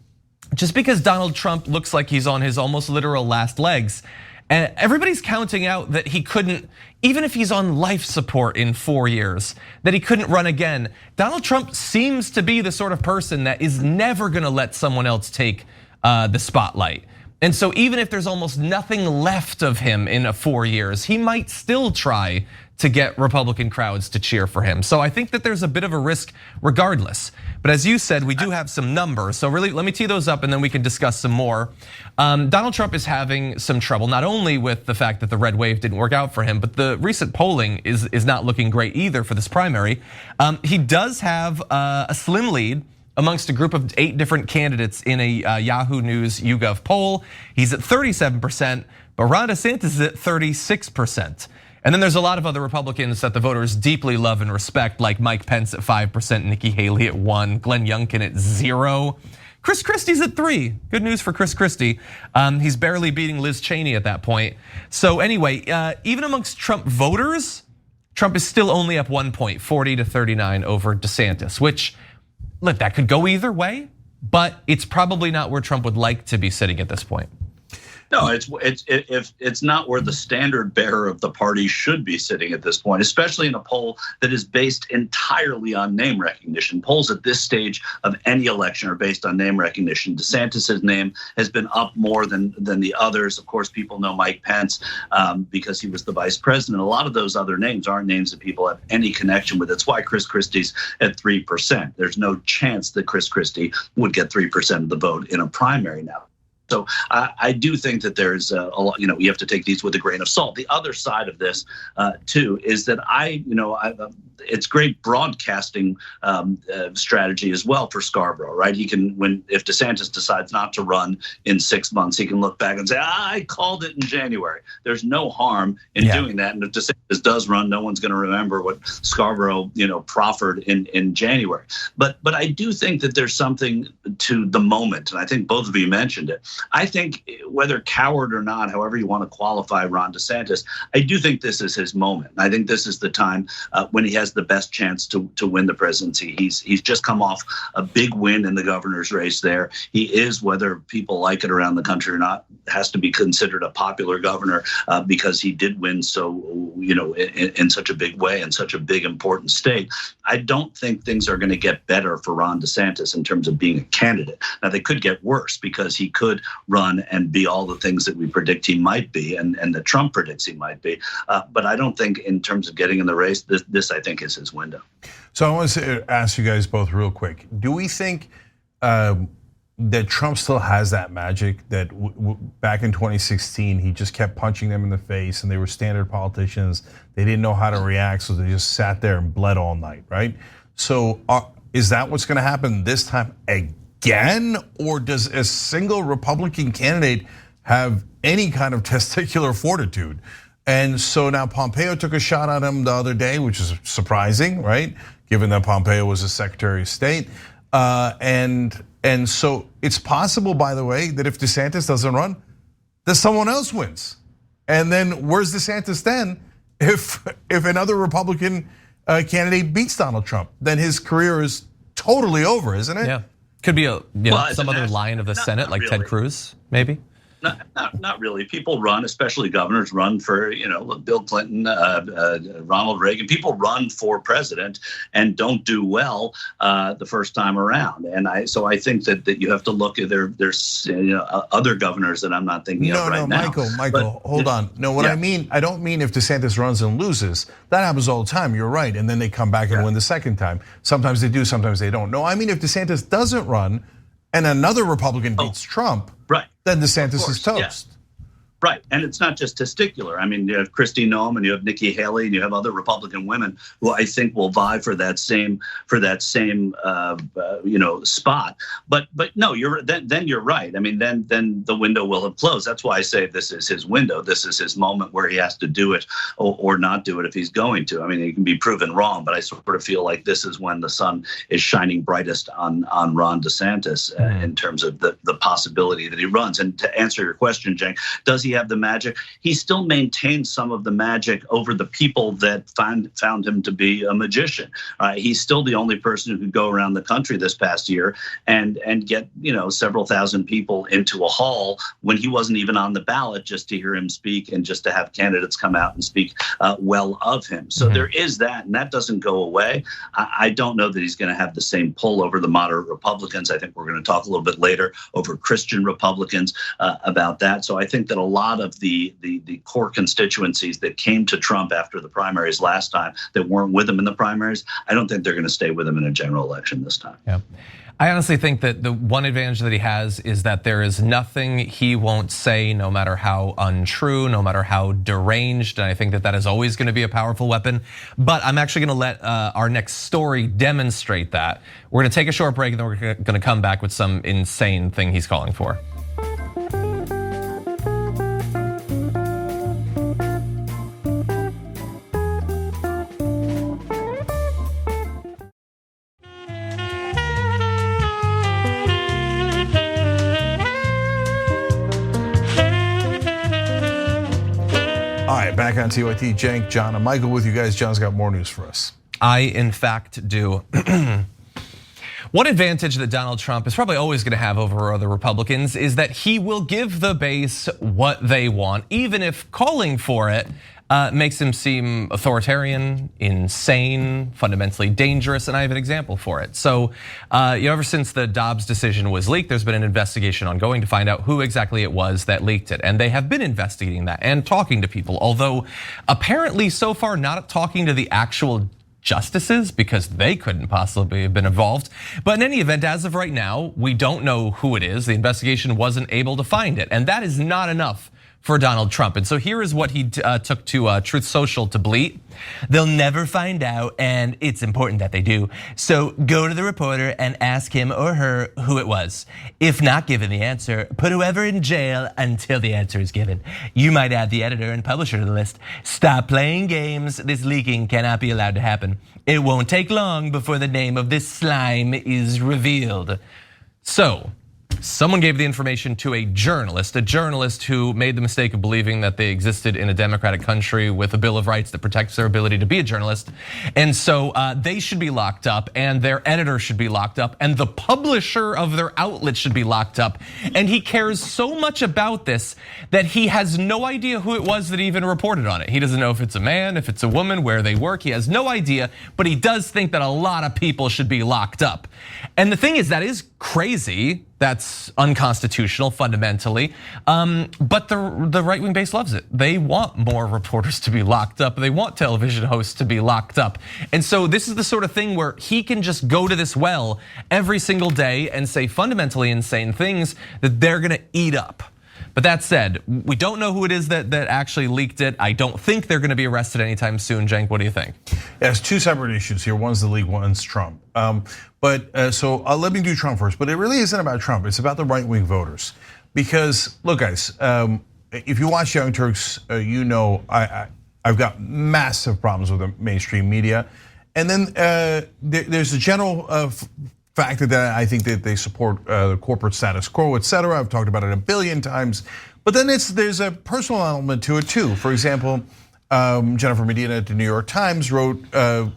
just because Donald Trump looks like he's on his almost literal last legs, and everybody's counting out that he couldn't, even if he's on life support in 4 years, that he couldn't run again. Donald Trump seems to be the sort of person that is never gonna let someone else take the spotlight. And so even if there's almost nothing left of him in 4 years, he might still try to get Republican crowds to cheer for him. So I think that there's a bit of a risk regardless. But as you said, we do have some numbers. So really, let me tee those up and then we can discuss some more. Donald Trump is having some trouble, not only with the fact that the red wave didn't work out for him, but the recent polling is not looking great either for this primary. He does have a slim lead amongst a group of 8 different candidates in a Yahoo News YouGov poll. He's at 37%, but Ron DeSantis is at 36%. And then there's a lot of other Republicans that the voters deeply love and respect, like Mike Pence at 5%, Nikki Haley at 1%, Glenn Youngkin at 0%. Chris Christie's at 3%. Good news for Chris Christie. He's barely beating Liz Cheney at that point. So anyway, even amongst Trump voters, Trump is still only up 1 point, 40 to 39 over DeSantis, which, look, that could go either way, but it's probably not where Trump would like to be sitting at this point. No, it's not where the standard bearer of the party should be sitting at this point, especially in a poll that is based entirely on name recognition. Polls at this stage of any election are based on name recognition. DeSantis's name has been up more than the others. Of course, people know Mike Pence because he was the vice president. A lot of those other names aren't names that people have any connection with. That's why Chris Christie's at 3%. There's no chance that Chris Christie would get 3% of the vote in a primary now. So I do think that there's a lot, you have to take these with a grain of salt. The other side of this too is that it's great broadcasting strategy as well for Scarborough, right? He can, if DeSantis decides not to run in 6 months, he can look back and say, I called it in January. There's no harm in doing that. And if DeSantis does run, no one's going to remember what Scarborough, proffered in January. But I do think that there's something to the moment, and I think both of you mentioned it. I think whether coward or not, however you want to qualify Ron DeSantis, I do think this is his moment. I think this is the time when he has the best chance to win the presidency. He's just come off a big win in the governor's race there. He is, whether people like it around the country or not, has to be considered a popular governor because he did win so, in such a big way in such a big important state. I don't think things are going to get better for Ron DeSantis in terms of being a candidate. Now they could get worse because he could run and be all the things that we predict he might be, and that Trump predicts he might be. But I don't think, in terms of getting in the race, this I think is his window. So I want to ask you guys both real quick. Do we think that Trump still has that magic that back in 2016, he just kept punching them in the face and they were standard politicians. They didn't know how to react, so they just sat there and bled all night, right? So is that what's gonna happen this time again? Or does a single Republican candidate have any kind of testicular fortitude? And so now Pompeo took a shot at him the other day, which is surprising, right? Given that Pompeo was a Secretary of State. And so it's possible, by the way, that if DeSantis doesn't run, that someone else wins. And then where's DeSantis then if another Republican candidate beats Donald Trump? Then his career is totally over, isn't it? Yeah, could be some other lion of the Senate, like Ted Cruz, maybe. Not really. People run, especially governors, run for Bill Clinton, Ronald Reagan. People run for president and don't do well the first time around. And so I think that you have to look at there's other governors that I'm not thinking of right now. Michael, hold on. No, what I mean, I don't mean if DeSantis runs and loses. That happens all the time. You're right, and then they come back and win the second time. Sometimes they do, sometimes they don't. No, I mean if DeSantis doesn't run and another Republican beats Trump. Right. Then DeSantis is toast. Yeah. Right, and it's not just testicular. I mean, you have Kristi Noem and you have Nikki Haley and you have other Republican women who I think will vie for that same spot. But no, then you're right. I mean, then the window will have closed. That's why I say this is his window. This is his moment where he has to do it or not do it if he's going to. I mean, he can be proven wrong, but I sort of feel like this is when the sun is shining brightest on Ron DeSantis in terms of the possibility that he runs. And to answer your question, Cenk, does he have the magic? He still maintains some of the magic over the people that found him to be a magician. He's still the only person who could go around the country this past year and get several thousand people into a hall when he wasn't even on the ballot, just to hear him speak and just to have candidates come out and speak well of him. So there is that, and that doesn't go away. I don't know that he's going to have the same pull over the moderate Republicans. I think we're going to talk a little bit later over Christian Republicans about that. So I think that a lot of the core constituencies that came to Trump after the primaries last time that weren't with him in the primaries, I don't think they're going to stay with him in a general election this time. Yeah. I honestly think that the one advantage that he has is that there is nothing he won't say, no matter how untrue, no matter how deranged. And I think that is always going to be a powerful weapon. But I'm actually going to let our next story demonstrate that. We're going to take a short break and then we're going to come back with some insane thing he's calling for. All right, back on TYT, Cenk, John, and Michael with you guys. John's got more news for us. I, in fact, do. One advantage that Donald Trump is probably always going to have over other Republicans is that he will give the base what they want, even if calling for it makes him seem authoritarian, insane, fundamentally dangerous, and I have an example for it. So, ever since the Dobbs decision was leaked, there's been an investigation ongoing to find out who exactly it was that leaked it, and they have been investigating that and talking to people, although apparently so far not talking to the actual justices because they couldn't possibly have been involved. But in any event, as of right now, we don't know who it is. The investigation wasn't able to find it, and that is not enough for Donald Trump. And so here is what he took to Truth Social to bleat. They'll never find out, and it's important that they do. So go to the reporter and ask him or her who it was. If not given the answer, put whoever in jail until the answer is given. You might add the editor and publisher to the list. Stop playing games. This leaking cannot be allowed to happen. It won't take long before the name of this slime is revealed. So, someone gave the information to a journalist who made the mistake of believing that they existed in a democratic country with a Bill of Rights that protects their ability to be a journalist. And so they should be locked up, and their editor should be locked up, and the publisher of their outlet should be locked up. And he cares so much about this that he has no idea who it was that even reported on it. He doesn't know if it's a man, if it's a woman, where they work. He has no idea, but he does think that a lot of people should be locked up. And the thing is, that is crazy. That's unconstitutional fundamentally. But the right-wing base loves it. They want more reporters to be locked up. They want television hosts to be locked up. And so this is the sort of thing where he can just go to this well every single day and say fundamentally insane things that they're gonna eat up. But that said, we don't know who it is that actually leaked it. I don't think they're gonna be arrested anytime soon. Cenk, what do you think? There's two separate issues here. One's the leak, one's Trump. So let me do Trump first. But it really isn't about Trump. It's about the right-wing voters. Because look, guys, if you watch Young Turks, you know I've got massive problems with the mainstream media. And then there's a general fact that I think that they support the corporate status quo, et cetera. I've talked about it a billion times. But then there's a personal element to it too. For example, Jennifer Medina at the New York Times wrote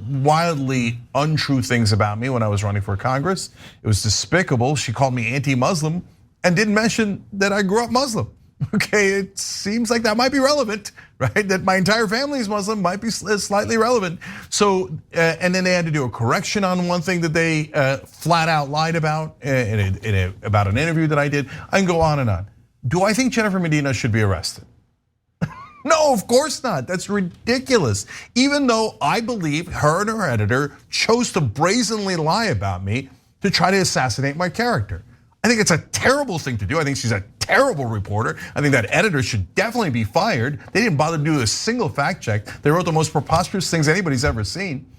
wildly untrue things about me when I was running for Congress. It was despicable. She called me anti-Muslim and didn't mention that I grew up Muslim. Okay, it seems like that might be relevant, right? That my entire family is Muslim might be slightly relevant. So, and then they had to do a correction on one thing that they flat out lied about about an interview that I did. I can go on and on. Do I think Jennifer Medina should be arrested? No, of course not. That's ridiculous. Even though I believe her and her editor chose to brazenly lie about me to try to assassinate my character. I think it's a terrible thing to do. I think she's a terrible reporter. I think that editor should definitely be fired. They didn't bother to do a single fact check. They wrote the most preposterous things anybody's ever seen.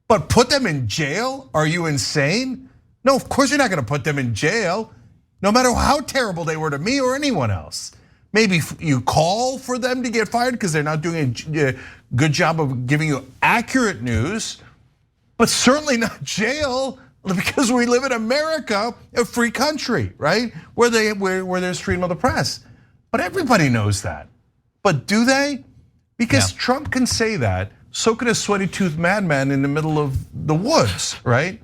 But put them in jail? Are you insane? No, of course you're not gonna put them in jail, no matter how terrible they were to me or anyone else. Maybe you call for them to get fired because they're not doing a good job of giving you accurate news, but certainly not jail. Because we live in America, a free country, right? Where there's freedom of the press. But everybody knows that. But do they? Because Trump can say that, so can a sweaty toothed madman in the middle of the woods, right?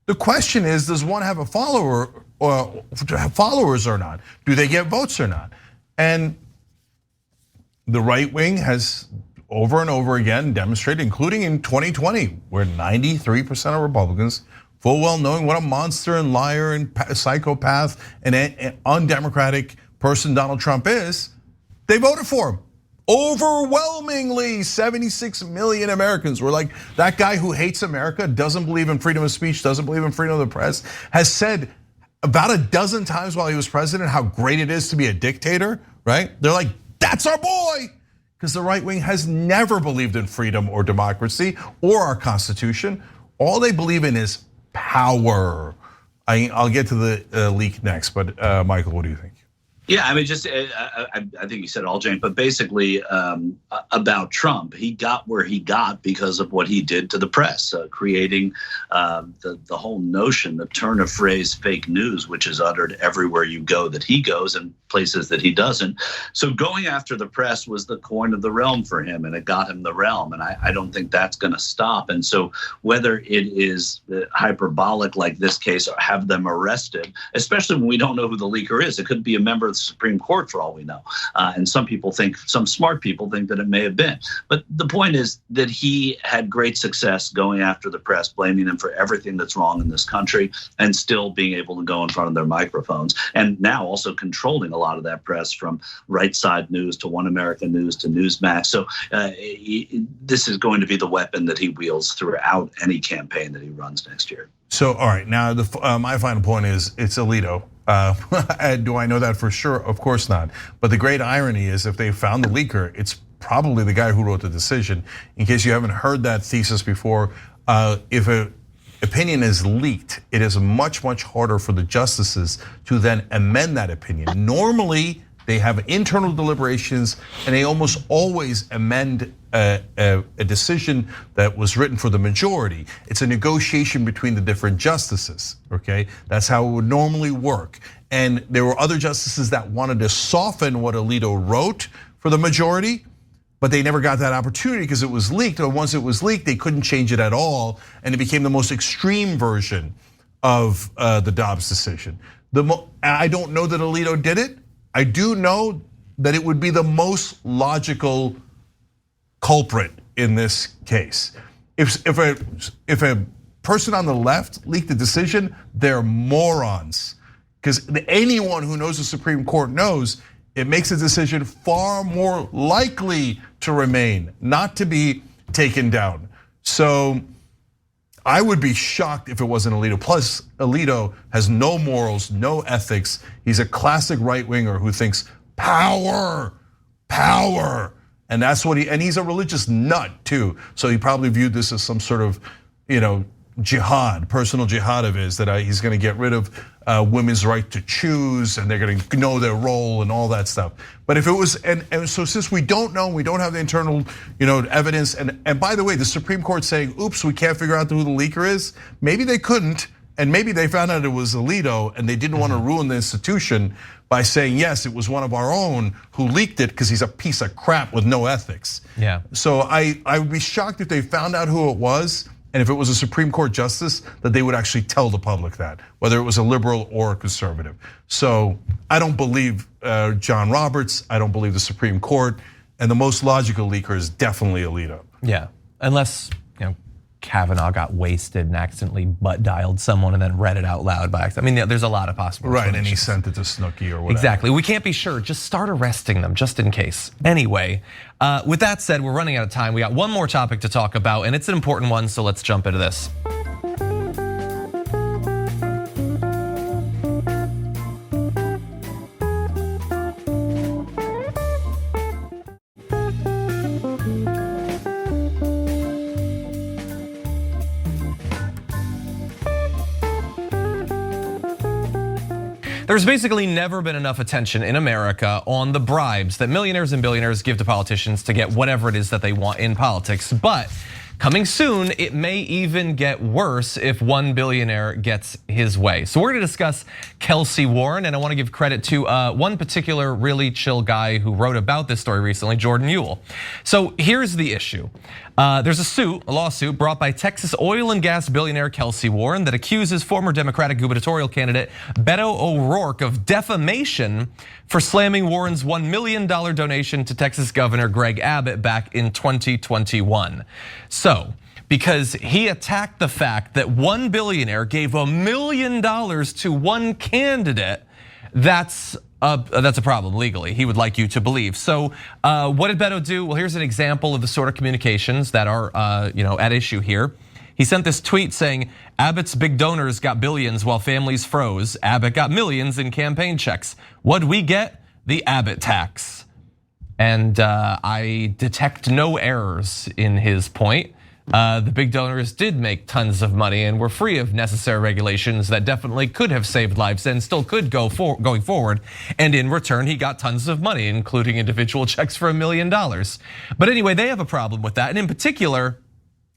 The question is, does one have a follower or have followers or not? Do they get votes or not? And the right wing has over and over again demonstrated, including in 2020, where 93% of Republicans, full well knowing what a monster and liar and psychopath and undemocratic person Donald Trump is, they voted for him. Overwhelmingly, 76 million Americans were like, that guy who hates America, doesn't believe in freedom of speech, doesn't believe in freedom of the press, has said about a dozen times while he was president how great it is to be a dictator, right? They're like, that's our boy. Because the right wing has never believed in freedom or democracy or our Constitution. All they believe in is power. I'll get to the leak next, but Michael, what do you think? Yeah, I mean, just I think you said it all, Jane. But basically, about Trump, he got where he got because of what he did to the press, creating the whole notion, the turn of phrase, fake news, which is uttered everywhere you go that he goes and places that he doesn't. So going after the press was the coin of the realm for him, and it got him the realm. And I don't think that's going to stop. And so whether it is hyperbolic like this case or have them arrested, especially when we don't know who the leaker is, it could be a member of the Supreme Court for all we know. And some people think, some smart people think that it may have been. But the point is that he had great success going after the press, blaming them for everything that's wrong in this country, and still being able to go in front of their microphones. And now also controlling a lot of that press, from Right Side News to One American News to Newsmax. So this is going to be the weapon that he wields throughout any campaign that he runs next year. So, all right, now my final point is it's Alito. Do I know that for sure? Of course not. But the great irony is, if they found the leaker, it's probably the guy who wrote the decision. In case you haven't heard that thesis before, if an opinion is leaked, it is much, much harder for the justices to then amend that opinion. Normally, they have internal deliberations, and they almost always amend a decision that was written for the majority. It's a negotiation between the different justices, okay? That's how it would normally work. And there were other justices that wanted to soften what Alito wrote for the majority, but they never got that opportunity because it was leaked. And once it was leaked, they couldn't change it at all, and it became the most extreme version of the Dobbs decision. I don't know that Alito did it. I do know that it would be the most logical culprit in this case. If a person on the left leaked the decision, they're morons. Because anyone who knows the Supreme Court knows it makes a decision far more likely to remain, not to be taken down. So I would be shocked if it wasn't Alito. Plus, Alito has no morals, no ethics. He's a classic right-winger who thinks power, power. And that's what and he's a religious nut too. So he probably viewed this as some sort of, jihad, personal jihad of his, that he's gonna get rid of women's right to choose, and they're gonna know their role and all that stuff. But if it was, and so since we don't know, we don't have the internal, evidence, and by the way, the Supreme Court saying, oops, we can't figure out who the leaker is, maybe they couldn't, and maybe they found out it was Alito, and they didn't want to ruin the institution by saying, yes, it was one of our own who leaked it because he's a piece of crap with no ethics. Yeah. So I would be shocked if they found out who it was, and if it was a Supreme Court justice, that they would actually tell the public that, whether it was a liberal or a conservative. So I don't believe John Roberts, I don't believe the Supreme Court, and the most logical leaker is definitely Alito. Yeah, unless Kavanaugh got wasted and accidentally butt dialed someone and then read it out loud by accident. I mean, there's a lot of possible Right, and he sent it to Snooki or whatever. Exactly, we can't be sure, just start arresting them just in case. Anyway, with that said, we're running out of time. We got one more topic to talk about, and it's an important one, so let's jump into this. There's basically never been enough attention in America on the bribes that millionaires and billionaires give to politicians to get whatever it is that they want in politics. But coming soon, it may even get worse if one billionaire gets his way. So we're gonna discuss Kelsey Warren, and I wanna give credit to one particular really chill guy who wrote about this story recently, Jordan Ewell. So here's the issue. There's a lawsuit brought by Texas oil and gas billionaire Kelsey Warren that accuses former Democratic gubernatorial candidate Beto O'Rourke of defamation for slamming Warren's $1 million donation to Texas Governor Greg Abbott back in 2021. So, because he attacked the fact that one billionaire gave $1 million to one candidate, that's a problem legally, he would like you to believe. So what did Beto do? Well, here's an example of the sort of communications that are at issue here. He sent this tweet saying, Abbott's big donors got billions while families froze. Abbott got millions in campaign checks. What'd we get? The Abbott tax. And I detect no errors in his point. The big donors did make tons of money and were free of necessary regulations that definitely could have saved lives and still could going forward. And in return, he got tons of money, including individual checks for $1 million. But anyway, they have a problem with that. And in particular,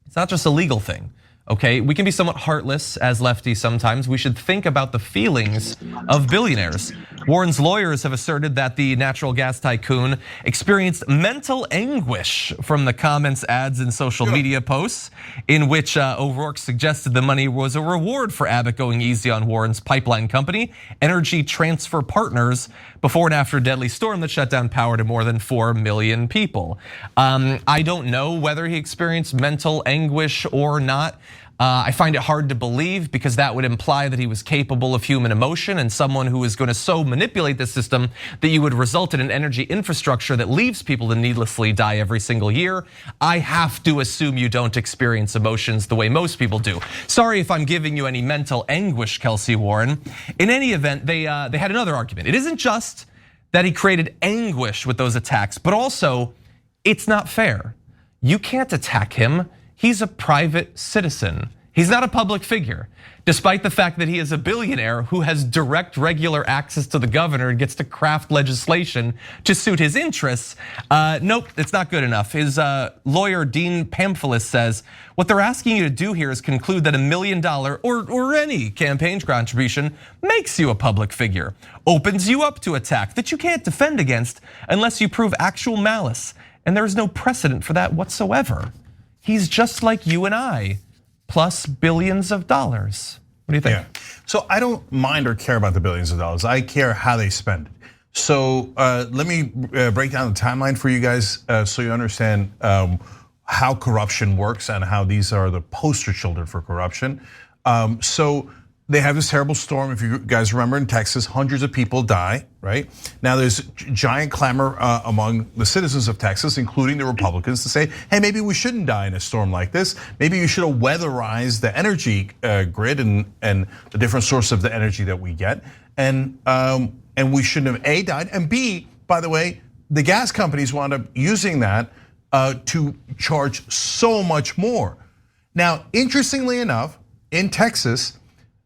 it's not just a legal thing. Okay, we can be somewhat heartless as lefties sometimes. We should think about the feelings of billionaires. Warren's lawyers have asserted that the natural gas tycoon experienced mental anguish from the comments, ads, and social media posts in which O'Rourke suggested the money was a reward for Abbott going easy on Warren's pipeline company, Energy Transfer Partners, before and after a deadly storm that shut down power to more than 4 million people. I don't know whether he experienced mental anguish or not. I find it hard to believe because that would imply that he was capable of human emotion and someone who is going to so manipulate the system that you would result in an energy infrastructure that leaves people to needlessly die every single year. I have to assume you don't experience emotions the way most people do. Sorry if I'm giving you any mental anguish, Kelsey Warren. In any event, they had another argument. It isn't just that he created anguish with those attacks, but also it's not fair. You can't attack him. He's a private citizen. He's not a public figure, despite the fact that he is a billionaire who has direct, regular access to the governor and gets to craft legislation to suit his interests. Nope, it's not good enough. His lawyer, Dean Pamphilus, says, what they're asking you to do here is conclude that $1 million or any campaign contribution makes you a public figure, opens you up to attack that you can't defend against unless you prove actual malice. And there is no precedent for that whatsoever. He's just like you and I, plus billions of dollars. What do you think? Yeah. So I don't mind or care about the billions of dollars. I care how they spend it. So let me break down the timeline for you guys so you understand how corruption works and how these are the poster children for corruption. So they have this terrible storm. If you guys remember, in Texas, hundreds of people die, right? Now there's giant clamor among the citizens of Texas, including the Republicans, to say, hey, maybe we shouldn't die in a storm like this. Maybe you should have weatherized the energy grid and the different sources of the energy that we get. And we shouldn't have A, died, and B, by the way, the gas companies wound up using that to charge so much more. Now, interestingly enough, in Texas,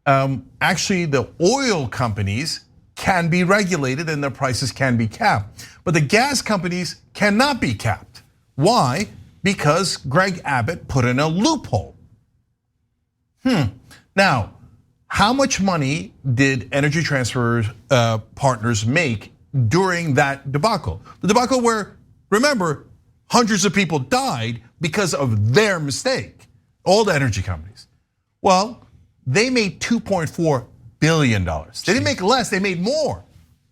actually the oil companies can be regulated and their prices can be capped. But the gas companies cannot be capped. Why? Because Greg Abbott put in a loophole. Now, how much money did Energy Transfer Partners make during that debacle? The debacle where, remember, hundreds of people died because of their mistake, all the energy companies. Well, they made $2.4 billion. They didn't make less, they made more.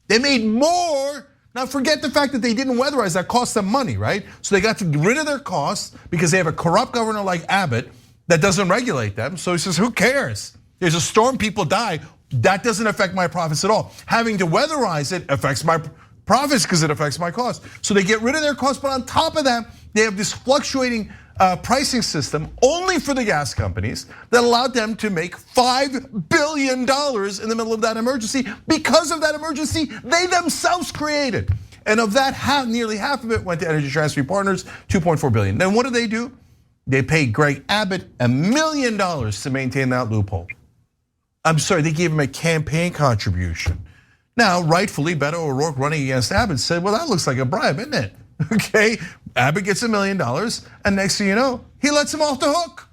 They made more. Now forget the fact that they didn't weatherize, that cost them money, right? So they got to get rid of their costs because they have a corrupt governor like Abbott that doesn't regulate them. So he says, who cares? There's a storm, people die. That doesn't affect my profits at all. Having to weatherize it affects my profits because it affects my costs. So they get rid of their costs, but on top of that, they have this fluctuating pricing system only for the gas companies that allowed them to make $5 billion in the middle of that emergency because of that emergency they themselves created. And of that, nearly half of it went to Energy Transfer Partners, $2.4 billion. Then what do? They paid Greg Abbott $1 million to maintain that loophole. I'm sorry, they gave him a campaign contribution. Now, rightfully, Beto O'Rourke running against Abbott said, well, that looks like a bribe, isn't it? Okay, Abbott gets $1 million, and next thing you know, he lets him off the hook.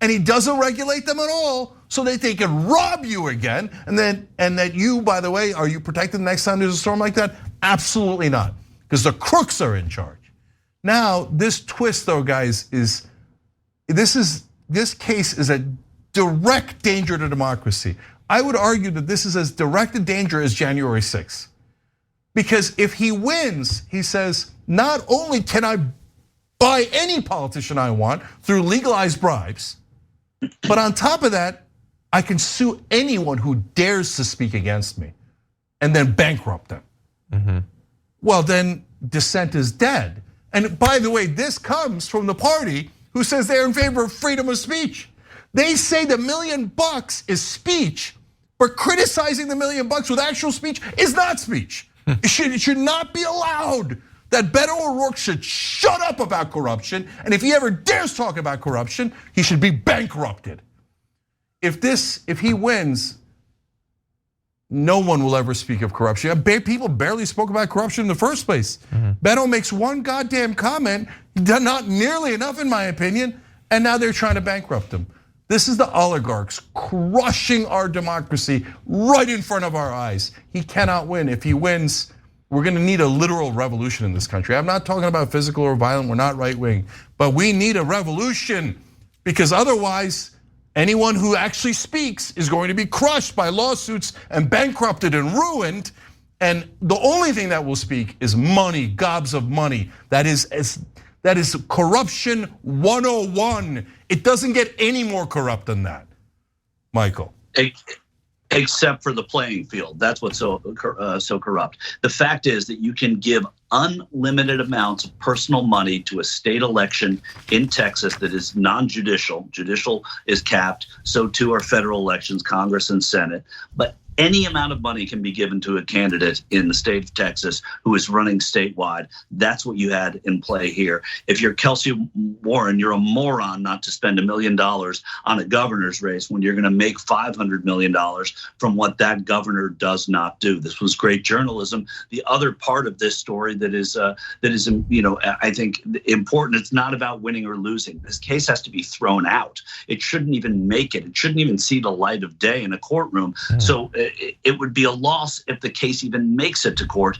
And he doesn't regulate them at all, so that they can rob you again. And that you, by the way, are you protected the next time there's a storm like that? Absolutely not, because the crooks are in charge. Now, this twist, though, guys, this case is a direct danger to democracy. I would argue that this is as direct a danger as January 6th. Because if he wins, he says, not only can I buy any politician I want through legalized bribes, but on top of that, I can sue anyone who dares to speak against me and then bankrupt them. Well, then dissent is dead. And by the way, this comes from the party who says they're in favor of freedom of speech. They say the $1 million is speech, but criticizing the $1 million with actual speech is not speech. It should not be allowed. That Beto O'Rourke should shut up about corruption, and if he ever dares talk about corruption, he should be bankrupted. If he wins, no one will ever speak of corruption. People barely spoke about corruption in the first place. Beto makes one goddamn comment, not nearly enough in my opinion, and now they're trying to bankrupt him. This is the oligarchs crushing our democracy right in front of our eyes. He cannot win. If he wins, we're gonna need a literal revolution in this country. I'm not talking about physical or violent, we're not right wing, but we need a revolution because otherwise, anyone who actually speaks is going to be crushed by lawsuits and bankrupted and ruined. And the only thing that will speak is money, gobs of money. That is corruption 101. It doesn't get any more corrupt than that, Michael. Except for the playing field. That's what's so corrupt. The fact is that you can give unlimited amounts of personal money to a state election in Texas that is non-judicial. Judicial is capped, so too are federal elections, Congress and Senate. But any amount of money can be given to a candidate in the state of Texas who is running statewide. That's what you had in play here. If you're Kelsey Warren, you're a moron not to spend $1 million on a governor's race when you're going to make $500 million from what that governor does not do. This was great journalism. The other part of this story that is I think important, it's not about winning or losing. This case has to be thrown out. It shouldn't even make it. It shouldn't even see the light of day in a courtroom. So it would be a loss if the case even makes it to court.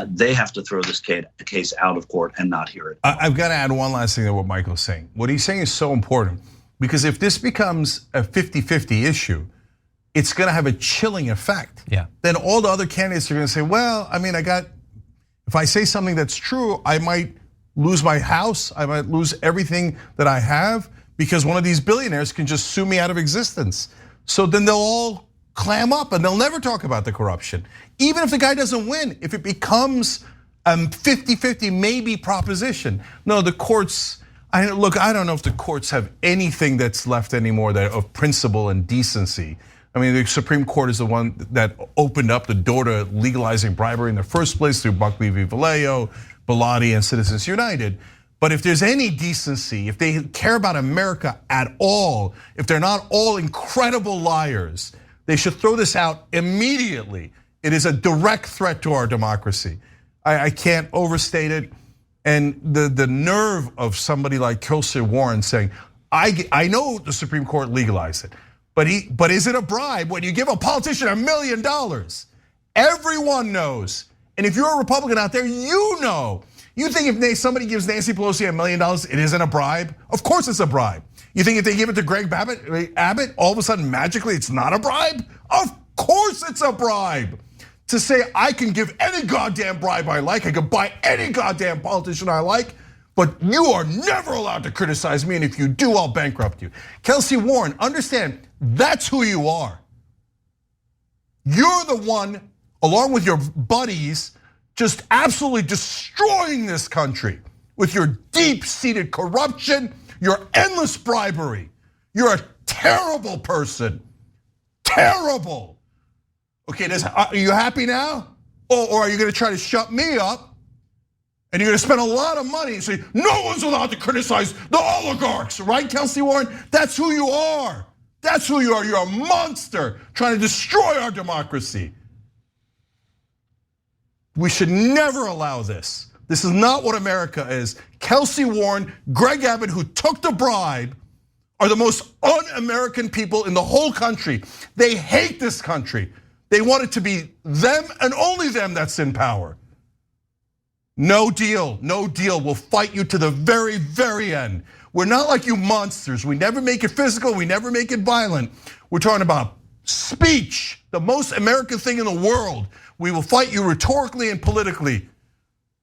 They have to throw this case out of court and not hear it. I've got to add one last thing to what Michael's saying. What he's saying is so important because if this becomes a 50-50 issue, it's going to have a chilling effect. Yeah. Then all the other candidates are going to say, well, I mean, if I say something that's true, I might lose my house. I might lose everything that I have because one of these billionaires can just sue me out of existence. So then they'll all clam up and they'll never talk about the corruption. Even if the guy doesn't win, if it becomes a 50-50 maybe proposition. No, the courts, I don't know if the courts have anything that's left anymore of principle and decency. I mean, the Supreme Court is the one that opened up the door to legalizing bribery in the first place through Buckley v. Vallejo, Bellotti, and Citizens United. But if there's any decency, if they care about America at all, if they're not all incredible liars, they should throw this out immediately. It is a direct threat to our democracy. I can't overstate it. And the nerve of somebody like Kelsey Warren saying, I know the Supreme Court legalized it, but is it a bribe when you give a politician $1 million? Everyone knows. And if you're a Republican out there, you know. You think if somebody gives Nancy Pelosi $1 million, it isn't a bribe? Of course it's a bribe. You think if they give it to Greg Abbott, all of a sudden magically it's not a bribe? Of course it's a bribe. To say I can give any goddamn bribe I like, I can buy any goddamn politician I like, but you are never allowed to criticize me, and if you do, I'll bankrupt you. Kelsey Warren, understand, that's who you are. You're the one, along with your buddies, just absolutely destroying this country with your deep-seated corruption, your endless bribery. You're a terrible person, terrible. Okay, are you happy now? Or are you gonna try to shut me up? And you're gonna spend a lot of money and say, no one's allowed to criticize the oligarchs, right, Kelsey Warren? That's who you are. That's who you are. You're a monster trying to destroy our democracy. We should never allow this. This is not what America is. Kelsey Warren, Greg Abbott, who took the bribe, are the most un-American people in the whole country. They hate this country. They want it to be them and only them that's in power. No deal, no deal. We'll fight you to the very, very end. We're not like you monsters. We never make it physical, we never make it violent. We're talking about speech, the most American thing in the world. We will fight you rhetorically and politically.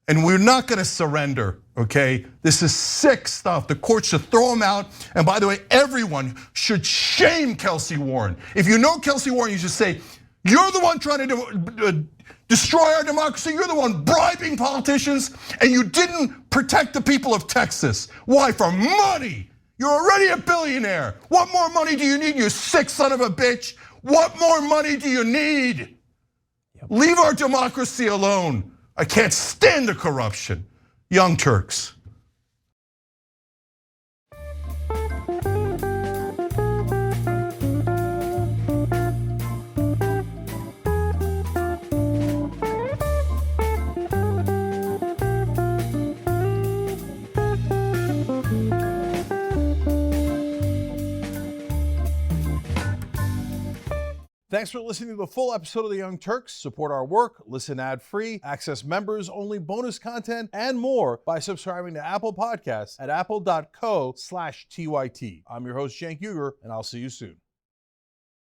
And we're not gonna surrender, okay? This is sick stuff. The courts should throw him out. And by the way, everyone should shame Kelsey Warren. If you know Kelsey Warren, you should say, you're the one trying to destroy our democracy. You're the one bribing politicians, and you didn't protect the people of Texas. Why? For money. You're already a billionaire. What more money do you need, you sick son of a bitch? What more money do you need? Leave our democracy alone. I can't stand the corruption. Young Turks. Thanks for listening to the full episode of The Young Turks. Support our work, listen ad-free, access members-only bonus content, and more by subscribing to Apple Podcasts at apple.co/TYT. I'm your host, Cenk Uygur, and I'll see you soon.